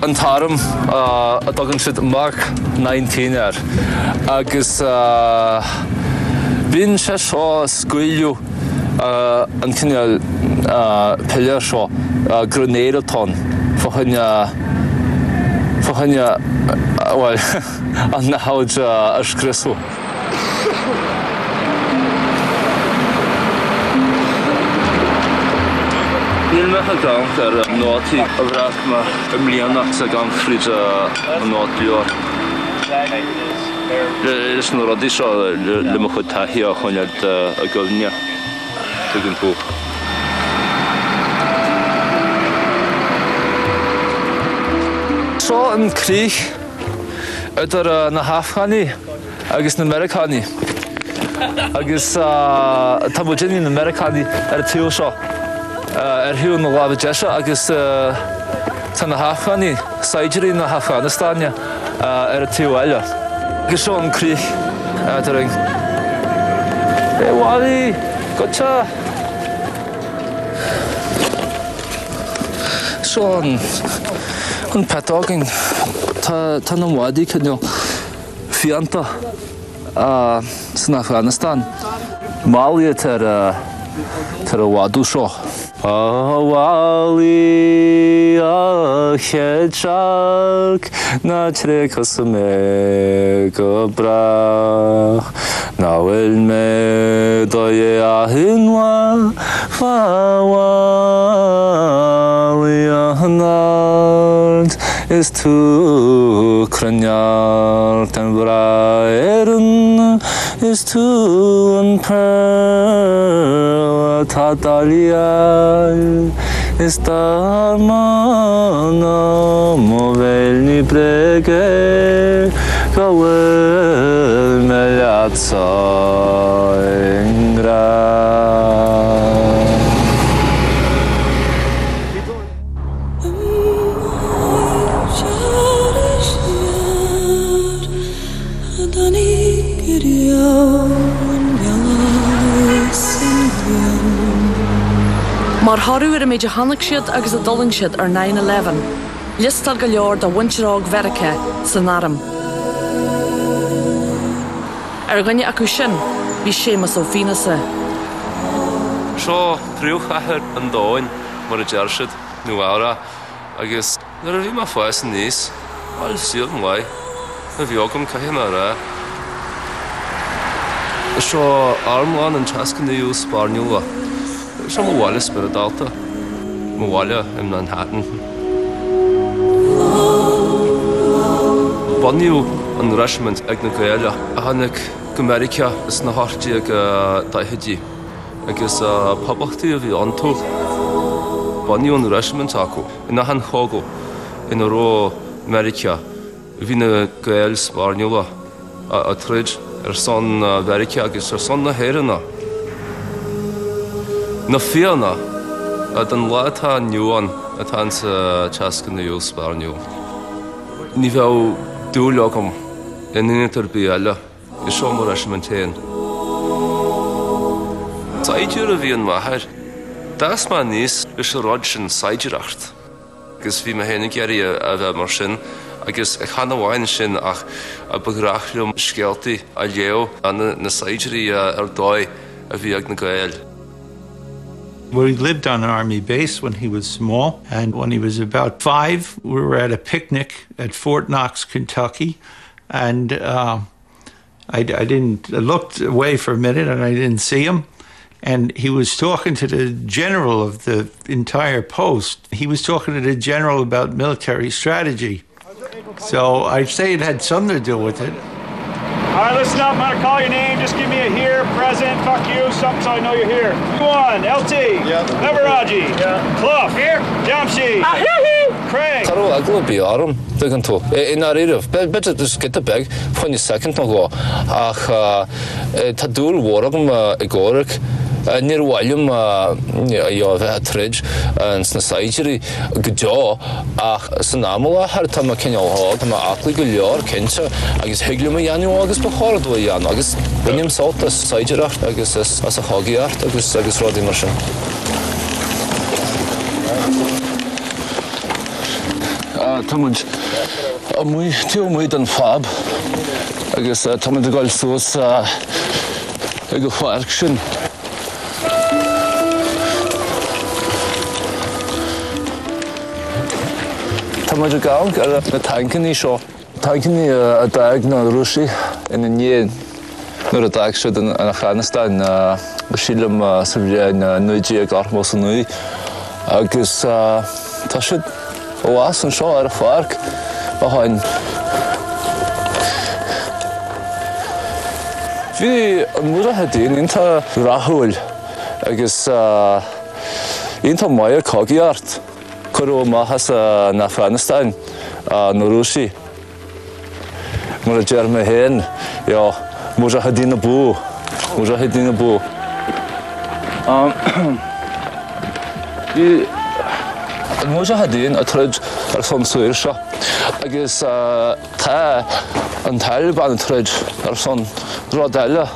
an tarim a dogan siad Mark 19 agus bhíonn sé seo scuilú an cinneal pillar seo grenadaton fáinne well an na haid a scriosú. Níl me a gang ar nátí a bhreaach me mlíanach sa gang fríd an nát blior. Is na rodí seo le mo chud taithí a chuinead a gulne tugann tú. Seo an críoch idir na Afghani agus na Americani. Agus tá bud déanaí na Americani ar a tíol seo. Hiú na lábh deise agus tá na Afghani, Saidirí na Afghanistan ar a tíú eile. Agus seo an críoch ring. Wally, gotcha! Seo an petágin tá na mhaidí cinneal fianta san Afghanistan. Mália tar a bhádú seo. Wally a cheadseach na trí cosa mé go brach na bhfuil mé do é a hinha Wally a hanart is tú cruneart an bhra éireann is tú an pearl tá daliail is dar mana mo bhfuil ní brege go bhfuil me leatsáin gra. Mar harú ar a méid a hanach siad agus a dolan siad ar 9/11. Listar go leor do winterág Verice san Aram. Ar ghaine acu sin, bhí Seamus Ó Fianghusa. Seo príomhchathair an dáin mar a deir siad nó ára agus nar a bhí mar fáis an níos, áil siad an lai, na bheogamm caitheanna rá. Seo armláin an teascan na dús barniúla. Seo mo bhaile spiridálta, mo bhaile im Manhattan. Baniú an regiment ag na Gaeltacht a tháinig go America is na háirtí ag daithidí agus poblachtaí a bhí antú. Baniú an regiment acu ina han chágu ina ró America bhí na Gael sbarniúla a trid ar son Verice agus ar son na héireanna. Na fianna den látá nniuan a tan sa teascan na dús barniú. Ní bheadh dúlagam in inar bí eile I seo mar regiment-téin. Saidiúr a bhí an maithir. Das má níos is a rud sin saidiúracht. Agus bhí me héna geirí a bheith mar sin agus ag chana bháin sin ach a bagrachlumm scealtaí a leo na saidiúí ar dóid a bhí ag na Gael. We lived on an army base when he was small, and when he was about 5, we were at a picnic at Fort Knox, Kentucky, and I looked away for a minute and I didn't see him, and he was talking to the general of the entire post. He was talking to the general about military strategy. So I'd say it had something to do with it. All right, listen up. I'm going to call your name. Just give me a here, present, fuck you, something so I know you're here. Go on, LT. Yeah. Neveraji. Yeah. Clough. Here. Jamshi. Craig. Tarú agla bí áram, dugan tú. In ar iirih, better just get the bag, fáinne second nó go. Ach, tá dúil mhóragam I gcóirich, níor bhhailm bheith trid na saidiúí go deá, ach san amla har tá ma cinneáil tá ma aclaí go leor cinnte agus higliúm a dhéanú agus ba chóradú a dhéanú agus bunim soltas saidiúracht agus as a chágaíart agus rudí mar sin. tamid tío muid an fab agus tamid gáil suas ag go chwarc sin. Tamid gáil ar na tancaní seo. Tancaní a dag na Rúsí in níon nuair a dag siad in Afghanistan go sílam sa bhréin 9 agus tá siad óás an seo ar a chwarc a háin. Bhí an múrathe daon ionta rathúil agus ionta maith cogaíart chuú maithas na Afghanistan na Rúsí. Mar a dear me héin, múrathe daoine bú, múrathe daoine bú. Bhí an múrathe daon a troid ar son suair seo, agus tá an Taliban an troid ar son rádaile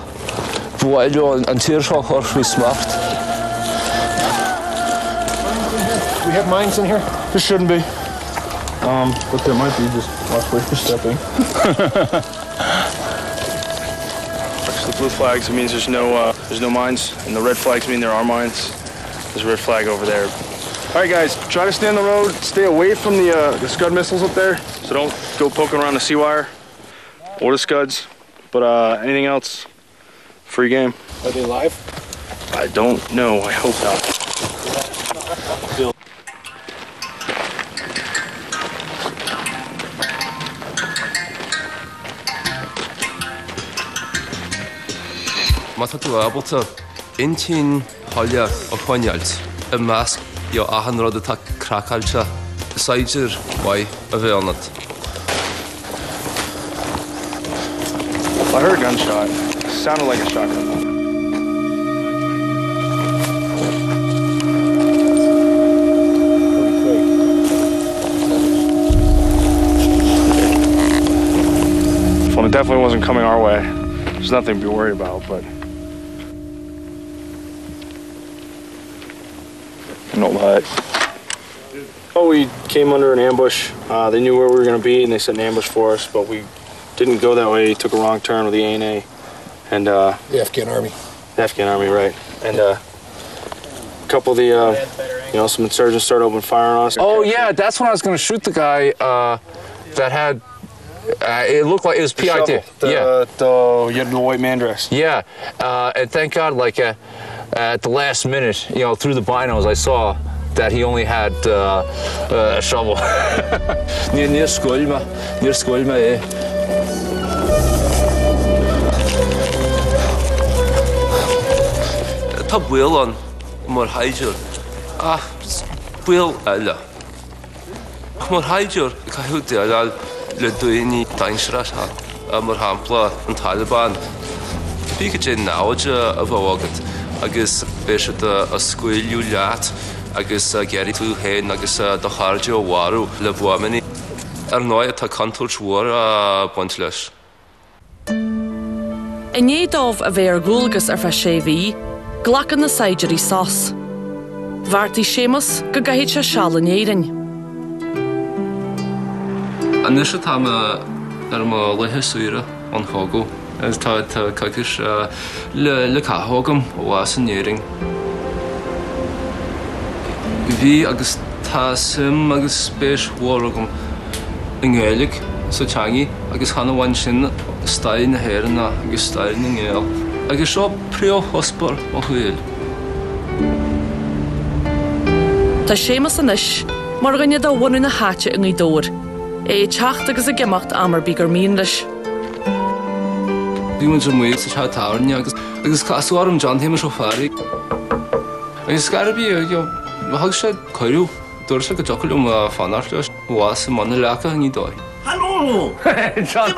bhhailú an tír seo chuir faoi smacht. We have mines in here? There shouldn't be. But there might be, just watch where you're stepping. The blue flags, it means there's no mines, and the red flags mean there are mines. There's a red flag over there. All right, guys, try to stay on the road. Stay away from the Scud missiles up there. So don't go poking around the sea wire or the Scuds. But anything else, free game. Are they live? I don't know. I hope not. Mata tú ábalta intín háile ó chuinealt a measc i ahan rud atá cracáilte saidir mai a bheith annat. I heard a gunshot. It sounded like a shotgun. Well, it definitely wasn't coming our way. There's nothing to be worried about, but no hut. Oh, we came under an ambush. They knew where we were going to be, and they set an ambush for us, but we didn't go that way. Took a wrong turn with the ANA, and the Afghan Army. The Afghan Army, right? And a couple of the, some insurgents started opening fire on us. Oh yeah, that's when I was going to shoot the guy that had. It looked like it was PIT. The white man dress. Yeah, and thank God, like at the last minute, through the binos, I saw that he only had a shovel. Near Skolma, eh? Tá bhuiil an mar haidir bhuiil eile. Mar haidir caithú dealail le daoine dainseart mar hampla an Taliban. Bí go dé náide a bhagad agus béis a scuilú leat agus geirí tú héin agus do cháirde ó bharú le bhuamaní ar náid tá cantúirt mhuar a buint leis. I néadómh a bheith ar gúlgus ar feis sé bhí, glachan na saidirí sás. Bhartaí Seamus go gaithead se seall in éireann. Anis tá ar má lethe suire an chógó. Tá caicis le cathógam ó san éireann. Bhí agus tá sim agus spéis mhóragam in Gaeilge sa teangaí agus chana bhain sin staid na héireanna agus staid na ngéal. Agus seo príomh hospar ó chuil. Tá Seamus anis mar rinne do bhhainú na háite in dóir. Teacht agus a gemacht amar bí gur míon leis. Bhí man sin muid sa táirne agus casúarm John Seamus Ó Fianghusa. Agus scarabí bhag sé choirú dúir se go deocailm fanart leis bhás sa mana leacha ní dóid. Hallo! John,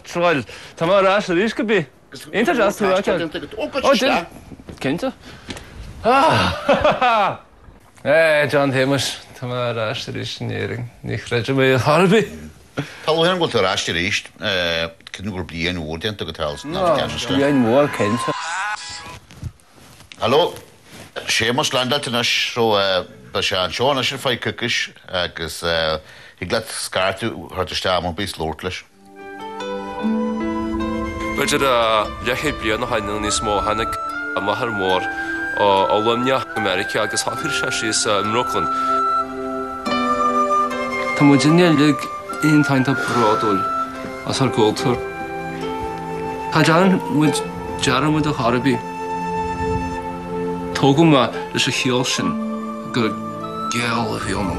Troil, tá mar rás a rís go bí. Inta rás tú acha. Cinnte? John Seamus, tá mar rás a rís in éireann. Ní chreidir mé Harbi. Tal hen go rás a rís, cyn gur blian úr den go tals na Afghanistan. Blian mór cinnte. Hallo? Seamus Landaltanas so Bashan Sean is fai cookish agus he glad scartu her to stam on bis lordlish. But lehid blian na hain ní smó hanig a mahar mór ó Lumnia America agus hakir she's Mrockland. Tá mo dinne lig in tainta brodul as har Gaeltacht. Tá jan with jaram with the Harabi. Toguma is a hielshin good gel of yono.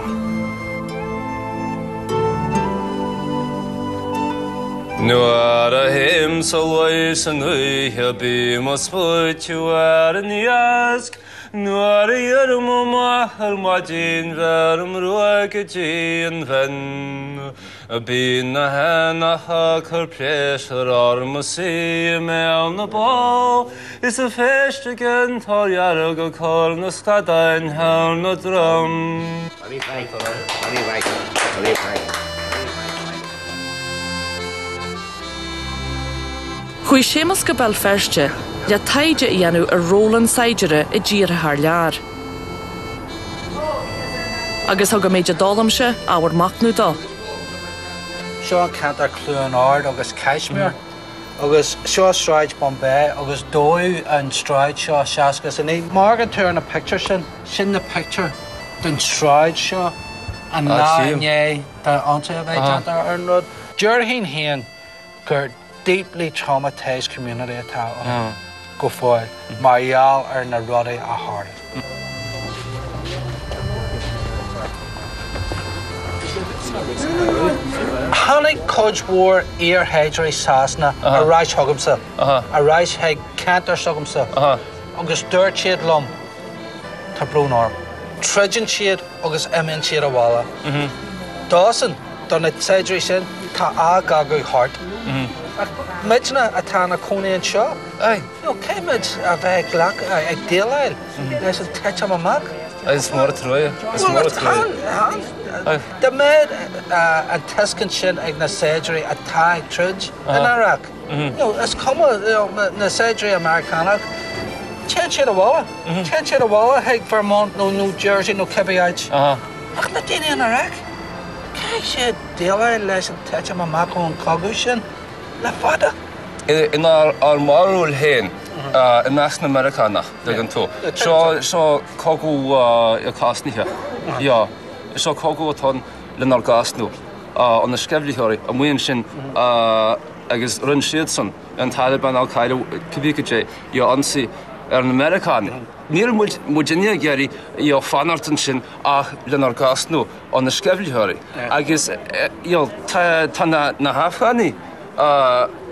Nuara him salwais and we be must put you out in the ask. Nuara yermuma halmadin verum ruakaji and ven. A bin a hana hak her pressure armasi me the ball. Is a fish again tor yaraga call no stada and hell no drum. Chui Seamus go Belfirste, le taide ianú a Roland Saidere I ddíre haar lear. Agus thug go méide dálamse áhar macnú dá. Seo cantar clúan ard agus Cashmere, agus seo straid Bombay, agus dóu an straid seo seascas in é. Margan turn a picture sin the picture den straid seo an ná né tá ante a bheith ar an rud. Dúirhín hían gur deeply traumatized community atá go fáil marall ar na rudaí a hard. Hannig Codge War Ear Hedgery Sasna a Rice Huggumsa, a Rice Heg Cantor Suggumsa, August Dirt Shade Lum, Tabrunor, Trudgeon Shade, August Emin Shade Awala. Dawson, done it Sedgery Sin, Ta A Gagu Heart. Midna a Tana Coney and Shaw. Aye. No, Cambridge a very black a deal. There's a touch of a mug. It's more true. It's more true. The maid a Tuscan shin ag na surgery a Thai trudge in Iraq. No, it's common, na surgery Americana. Change it a walla. Change it a walla, Heg Vermont, no New Jersey, no Kebbi. Ach, na dini in Iraq. Kai shit deal less a touch of a mug on Cogushin. La fada. In our moral hen, in National Americana, they're going to. So Cogu a cast here. Yeah. So Cogu a ton Lenar Gasno on the Skevli Hori, and we shin agus Run Shidson and Taliban Al Qaeda Kibika, your unsi an American. Near Mujania Gary, your Fanarton shin Lenar Gasno on the Skevli Hori. I guess you'll Tana Nahafani.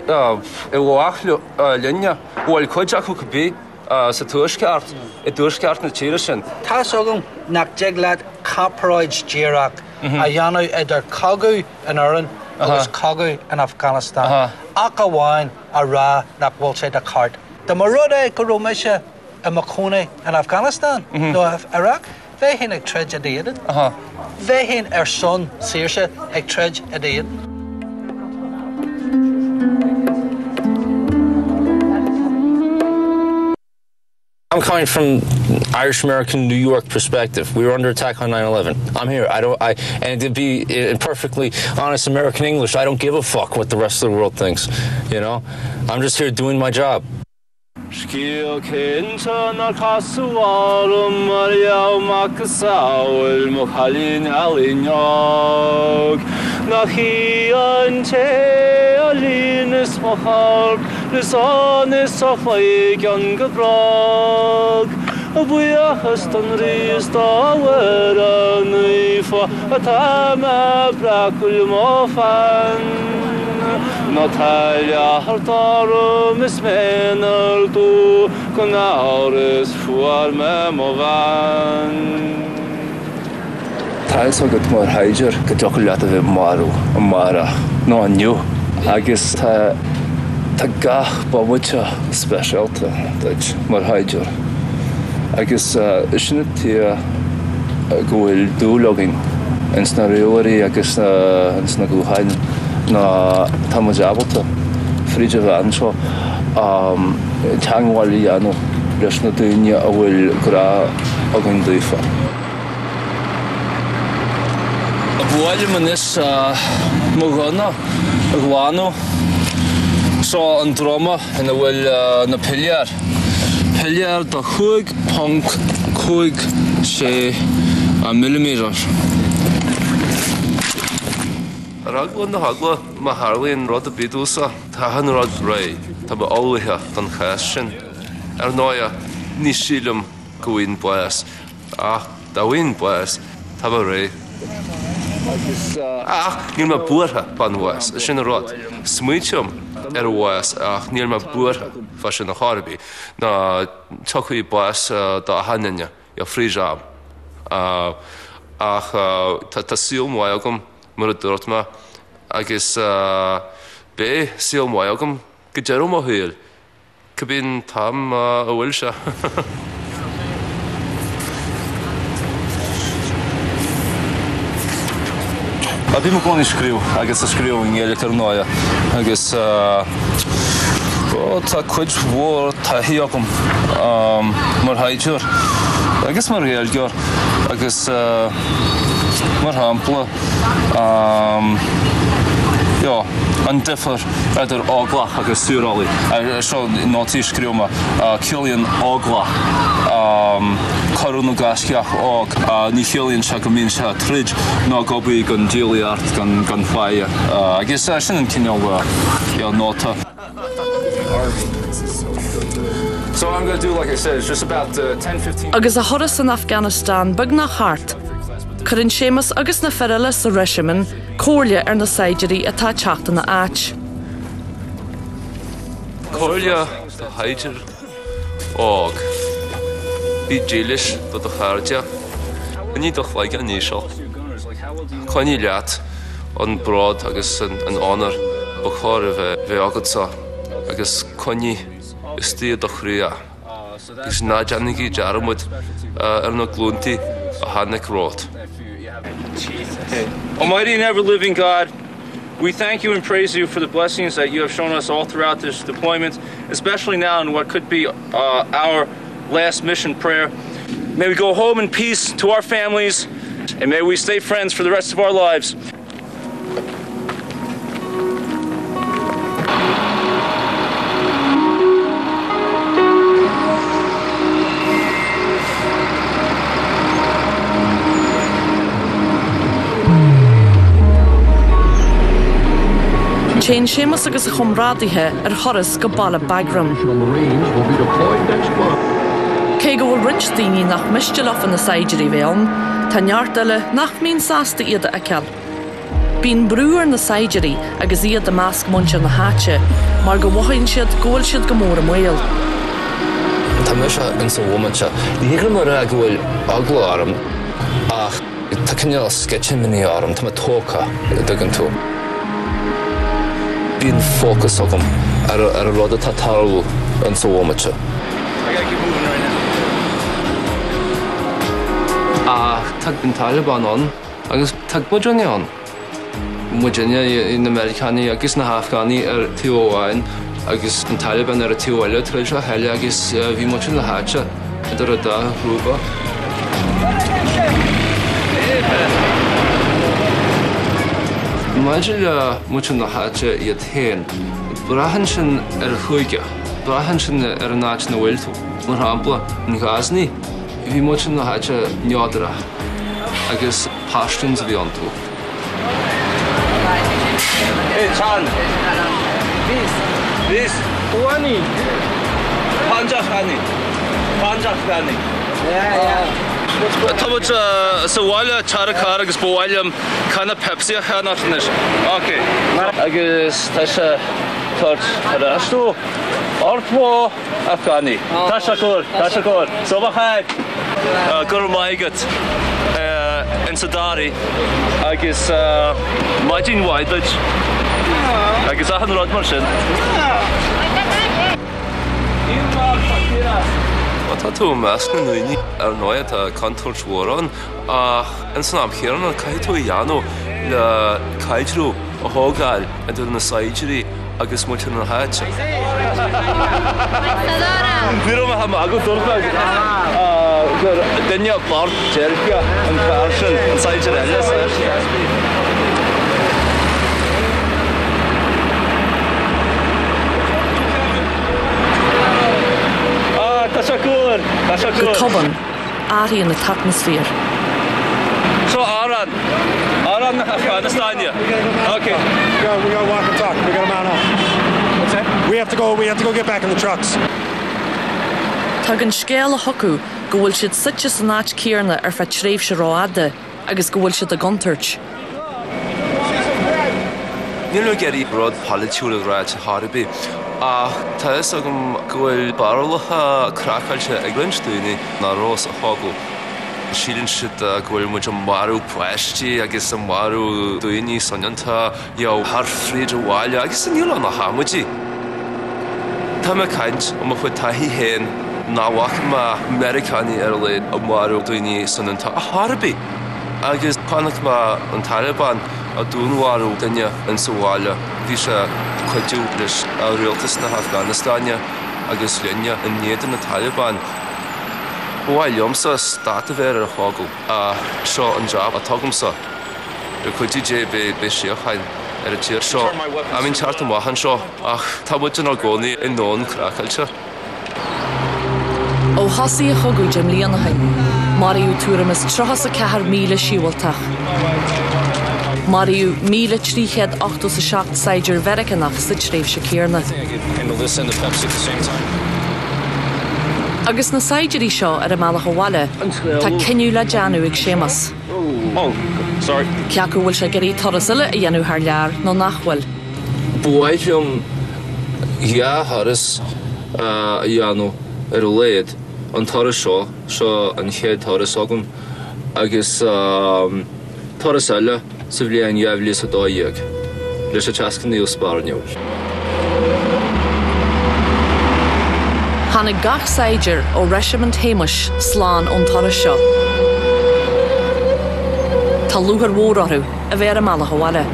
Ewaachlu linja wal kojaku kbi sa tuashkart tuashkart na chirishin Tasogum nak jeglad caproids jirak ayanu eder Kogu in Iran agus Kogu in Afghanistan Akawain ara nak wolche da cart the Marude Kurumisha and Makone in Afghanistan no Iraq they hin a tragedy they hin son Sirsha a tragedy. I'm coming from Irish-American New York perspective. We were under attack on 9/11. I'm here. And to be in perfectly honest American English, I don't give a fuck what the rest of the world thinks. You know, I'm just here doing my job. Natalia Hartarum is menal tu Conauris fuar memovan. Tais o gyd mor haidir gydochliad o maru, mara, no new. I guess ta gach bawcha special ta dach mor haidir. I guess isn't it goil dúlogin en snariori I guess en snaguhain na tamajabalta fridge ansho tangwali ano leis na duine a bhfuil gra agan dúfa. A bhfuil man is mógana a gháno seo an drama ina bhfuil na pillar do 5.5 millimeter. Raglan na hagla ma Harlíonn rud a bídúsa tahan rud ré tá ba álathe don chais sin nóia ní sílam goin buas dahain buas tá ba ré níl ma buartha ban buas sin a rud smuitiam buas níl ma buartha fa sin na charbí na tuchaí buas da hanine a frísam tá síl agam mar a dúirt ma agus bé síl agam go dearm a thuil Cabin tam a bhfuil se. A bhí mar gcónaí scríú agus a scríú in ggéalacht ar náide agus tá cuid mhór taithí agam mar haidir agus mar réalgear agus mar hampla an differ idir áglach agus súrálaí. Seo nátí scríoma Cilíonn áglach carún gasceach ág ní chéalaonn se go mbíonn se tríd ná gobaí gan díolaíart gan fhaie. Agus sin an cineál nóta. So I'm going to do, like I said, it's just about 10-15... Agus a thoras in Afghanistan bag nach hart. Cuireann Seamus agus na feirille sa reisimin cóirle ar na saidirí atá teachta na áit. Cóirle do haidir ág. Bhí dílis do do chardia. Ní do chhlaige an níosol. Coinní leat an brád agus an ánar ba chóir bheith agadsa agus coinní is tí do chríá. Gus ná deannigí dearamid ar na glúntaí a hánig rót. Almighty and ever-living God, we thank you and praise you for the blessings that you have shown us all throughout this deployment, especially now in what could be our last mission prayer. May we go home in peace to our families, and may we stay friends for the rest of our lives. Chéin Seamus agus a chomrádaithe ar thoras go balla bagram. Cé go bhfuil rint daoine nach mistil off na saidirí bhéann, tá neart eile nach mín sásta iad a ceall. Bín brúar na saidirí agus iad a measc muinse na háite, mar go bhhainn siad ggóil siad go mór am mhail. Tá me se in sa bhfumanse. Díghir mar a bhfuil agla arm ach tá cineál sketchin miní arm, tá tóca dugan tú. Bín focus agam ar a rud atá tarlú in sa bhfumanse. I gotta keep moving right now. Tag bin Taliban an, agus tag Mujani an. Mujani in Americani agus na Afghani TOAin, agus bin Taliban ar TOAile trísio heile agus bhí mucin le háte idir a dá hrúba. Maidir le mucin le háte iad héin, brahan sin ar a chuige, brahan sin ar a náit na bhfuiltú. Mar hampla in Ghazni, bhí mucin le háte neadra. agus páistún a bhí antú. Chan. This. Wani. Panjafani. Tábhaid sa bháile tearachar agus bháilm chana Pepsi a cheanachtanis. Okay. Agus tá sé tuairt arastú orpó Afghani. Tá sé cúr. Sobachaid. Gur maigad in Sadari agus maidín waidlaid agus achan rod mar sin. Tá tú meas na nuí ar nóid a cantúirt mhórán ach in san amchéaran an caiith tú dheanú le caiidrú a thógáil a dúir na saidirí agus muirtear na háite. Bhírom a ha agad dúrthaig gur duine bord deirce an carsin an saidir eile. Go tuban áí in the atmosphere. So Aran na Afghanistan. Okay. We gotta walk and talk. We gotta mount up. What's that? We have to go get back in the trucks. Tá an scéal a hocu go bhfuil siad suite san áit cíarna ar fe tréimh se ráada agus go bhfuil siad a guntarch. Níl geirí rud politiúil ráid Harbi. Tá is agam gohfuil barlacha cracailte ag glinstúine na rós a hágu. Sílinn siad gohfuil muid an marú puistí agus an marú dúine sonanta jau harfríd a bháile agus an níl na hamuidí. Tá me caint am a chuid taithí héin náhacha ma Americani ar leid an marú dúine sonanta a Harbi. Agus pánach ma an Taliban a dúnharú duine an sa bháile. Bhí se chuidú leis a rialtas na Afganistania agus linne an néad na Taliban. Bháil liomsa státa bhéir ar a chágu a seo an job a tugamsa. Chuidú dé be siochain ar a tíir seo. A mín teart an wahan seo ach tá buid an gcónaí in nón cracailte. Ó hasaí a chugu Jim líanahain, Mariú túramas 34 míle síoltach. Mariú 1387 saidir vericannach sa tréimh se cíarna. Agus na saidirí seo ar a mealach bháile, tá cinniú le deanú ag Seamus. Ceacu bhfuil se geirí torasile a dhéanú thar lear nó nachhfuil. Bhuaidhm gheartharas a dhéanú ar a léad an toras seo an chéad toras agam agus toras eile sa bhléan dheimhlí sa dóíag leis a teascan níl spárneú. Hanna gach saidir ó Regiment Hamish sláán ón toras seo. Tá lugar mhórarú a bhéir a mealach bháile.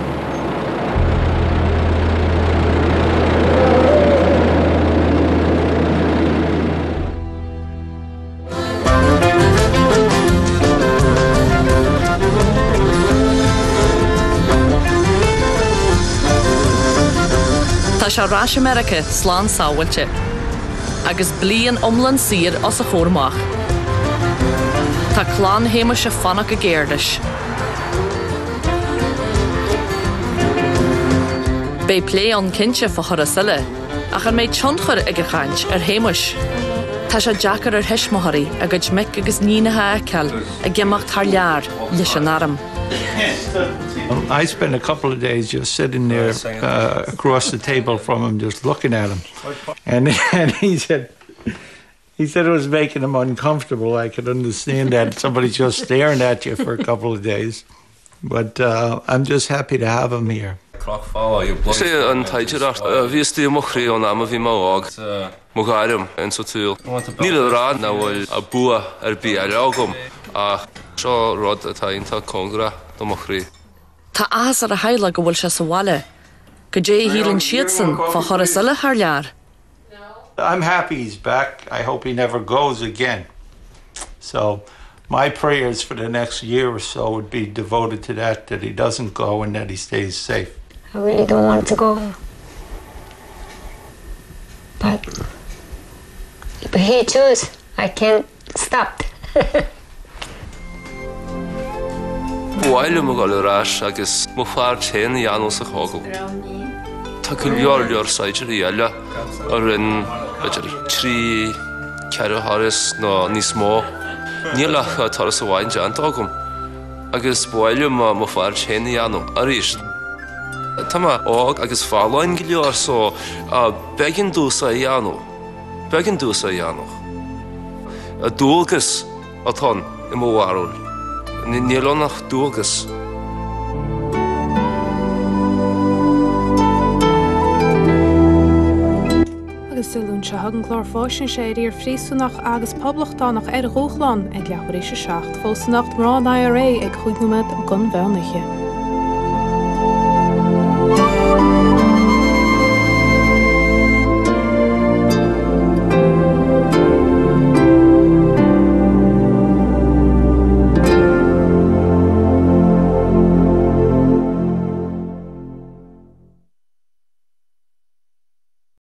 Tá se rás America sláán sáhailte, agus blian omlan sir os a chórmach. Tá clán Hamish a fannach a géirdis. Bé plé an cinse fa chorasile, ach an méid tionchar ag a chaint ar Hamish. Tá se jackar ar hismothaí agus mic agus nínathe ceall a gimach tar lear leis an aram. I spent a couple of days just sitting there across the table from him, just looking at him. And he said it was making him uncomfortable. I could understand that. Somebody's just staring at you for a couple of days. But I'm just happy to have him here. Sé an taidirach bhís tí mo chrí an am a bhí mág mo gairim in sa túil. Níl a rád na bhfuil a bua ar bí a leagam ach seo rud atá ionta congra do mo chrí. Tá as ar a heile go bhfuil se sa bháile, go dé hílann siad san fa chorasile thar lear. I'm happy he's back. I hope he never goes again. So my prayers for the next year or so would be devoted to that he doesn't go and that he stays safe. I really don't want to go. But if he chooses, I can't stop. Bháile mo gáil rás agus mo fear téan i anó sa chágal. Tá go leor saidir i eile ar in trí ceithre haras nó níos mó. Níl ach taras a bhain deant agam. Agus bháile mo fear téan i anó a ríist. Tá ma ág agus fáláin go leor so begin dúsa i anó. Begin dúsa i anó. A dúlgus atá i mo bhharúil. Níl nach dúlgus. Agus silún se hagan chlár fásin sé ar frísúnach agus poblachtáach ar Dúshlán ag leabharí se seacht fósannacht mrán IRA ag chuigmuid gun bheanaiche.